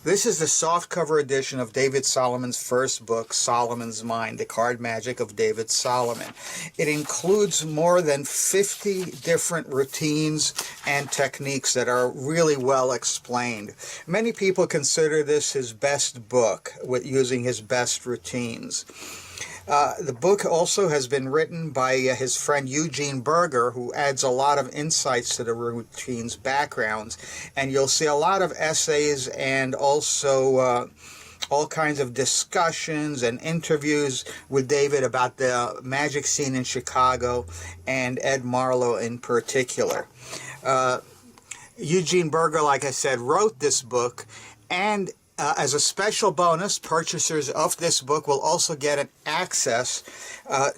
This is the softcover edition of David Solomon's first book, Solomon's Mind, The Card Magic of David Solomon. It includes more than 50 different routines and techniques that are really well explained. Many people consider this his best book, with using his best routines. The book also has been written by his friend Eugene Berger, who adds a lot of insights to the routine's backgrounds. And you'll see a lot of essays and also all kinds of discussions and interviews with David about the magic scene in Chicago and Ed Marlowe in particular. Eugene Berger, like I said, wrote this book, and as a special bonus, purchasers of this book will also get an access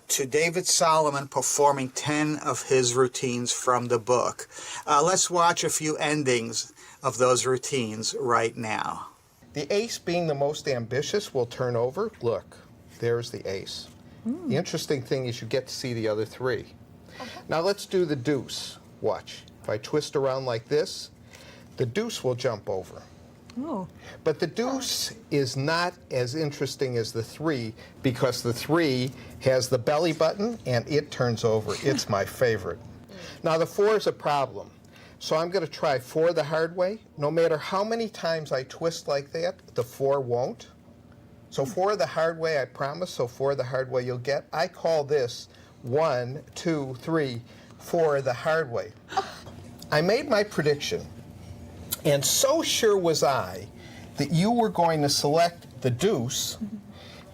to David Solomon performing 10 of his routines from the book. Let's watch a few endings of those routines right now. The ace, being the most ambitious, will turn over. Look, there's the ace. The interesting thing is you get to see the other three. Now let's do the deuce. Watch. If I twist around like this, the deuce will jump over. Oh. But the deuce is not as interesting as the three, because the three has the belly button and it turns over. It's my favorite. Now the four is a problem. So I'm going to try four the hard way. No matter how many times I twist like that, the four won't. So four the hard way, I promise. So four the hard way you'll get. I call this 1, 2, 3, 4 the hard way. I made my prediction. And so sure was I that you were going to select the deuce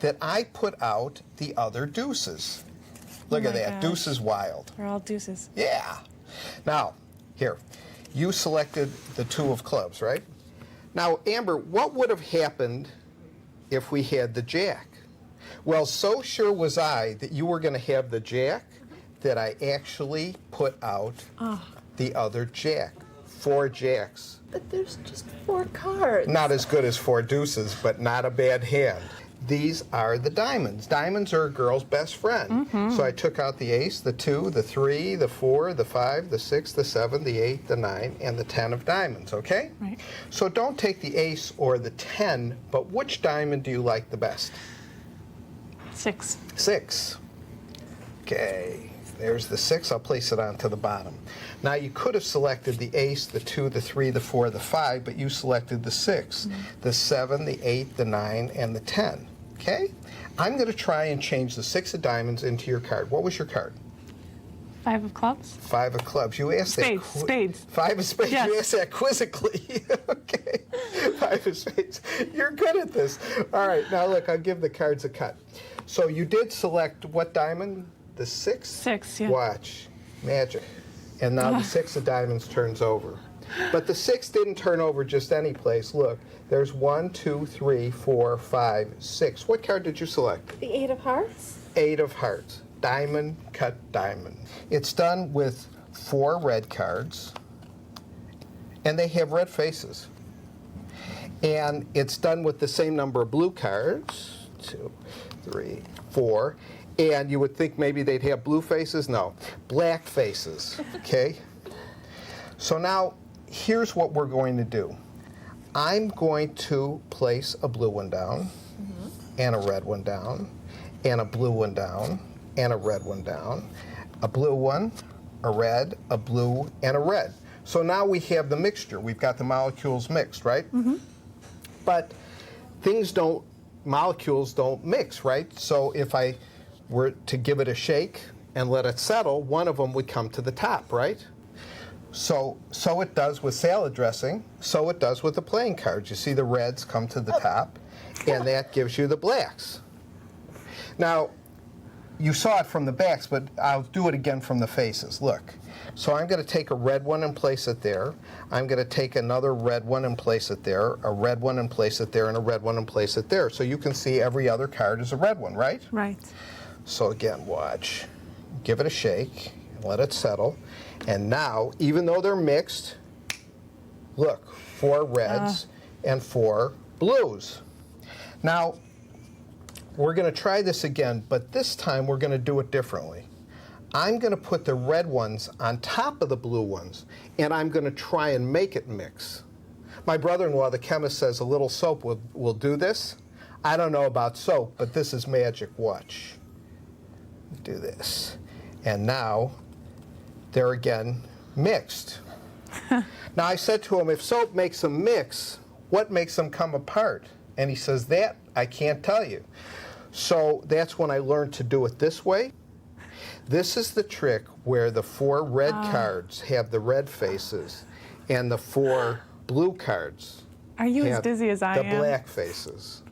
that I put out the other deuces. Look at that. Gosh. Deuce is wild. They're all deuces. Yeah. Now, here. You selected the two of clubs, right? Now, Amber, what would have happened if we had the jack? Well, so sure was I that you were going to have the jack that I actually put out the other jack. 4 jacks. But there's just 4 cards. Not as good as 4 deuces, but not a bad hand. These are the diamonds. Diamonds are a girl's best friend. So I took out the ace, the 2, the 3, the 4, the 5, the 6, the 7, the 8, the 9, and the 10 of diamonds, okay? Right. So don't take the ace or the 10, but which diamond do you like the best? 6. 6. Okay. There's the 6. I'll place it onto the bottom. Now, you could have selected the ace, the 2, the 3, the 4, the 5, but you selected the 6, the 7, the 8, the 9, and the 10. Okay? I'm going to try and change the 6 of diamonds into your card. What was your card? 5 of clubs. 5 of clubs. You asked Spades. that. Spades. 5 of spades. Yes. You asked that quizzically. Okay. 5 of spades. You're good at this. All right. Now, look, I'll give the cards a cut. So you did select what diamond? The 6? 6, yeah. Watch. Magic. And now the 6 of diamonds turns over. But the 6 didn't turn over just any place. Look, there's 1, 2, 3, 4, 5, 6. What card did you select? The 8 of hearts? 8 of hearts. Diamond, cut diamond. It's done with 4 red cards, and they have red faces. And it's done with the same number of blue cards. 2, 3, 4. And you would think maybe they'd have blue faces. No, black faces, okay? So now, here's what we're going to do. I'm going to place a blue one down, and a red one down, and a blue one down, and a red one down, a blue one, a red, a blue, and a red. So now we have the mixture. We've got the molecules mixed, right? But molecules don't mix, right? So if I were to give it a shake and let it settle, one of them would come to the top, right? So it does with salad dressing, so it does with the playing cards. You see the reds come to the top, and that gives you the blacks. Now, you saw it from the backs, but I'll do it again from the faces. Look. So I'm going to take a red one and place it there. I'm going to take another red one and place it there, a red one and place it there, and a red one and place it there. So you can see every other card is a red one, right? Right. So again, watch. Give it a shake, let it settle. And now, even though they're mixed, look, 4 reds and 4 blues. Now, we're going to try this again, but this time we're going to do it differently. I'm going to put the red ones on top of the blue ones, and I'm going to try and make it mix. My brother-in-law, the chemist, says a little soap will do this. I don't know about soap, but this is magic. Watch. Do this. And now they're again mixed. Now I said to him, if soap makes them mix, what makes them come apart? And he says, that I can't tell you. So that's when I learned to do it this way. This is the trick where the 4 red cards have the red faces and the 4 blue cards Are you as have dizzy as I the am? black faces.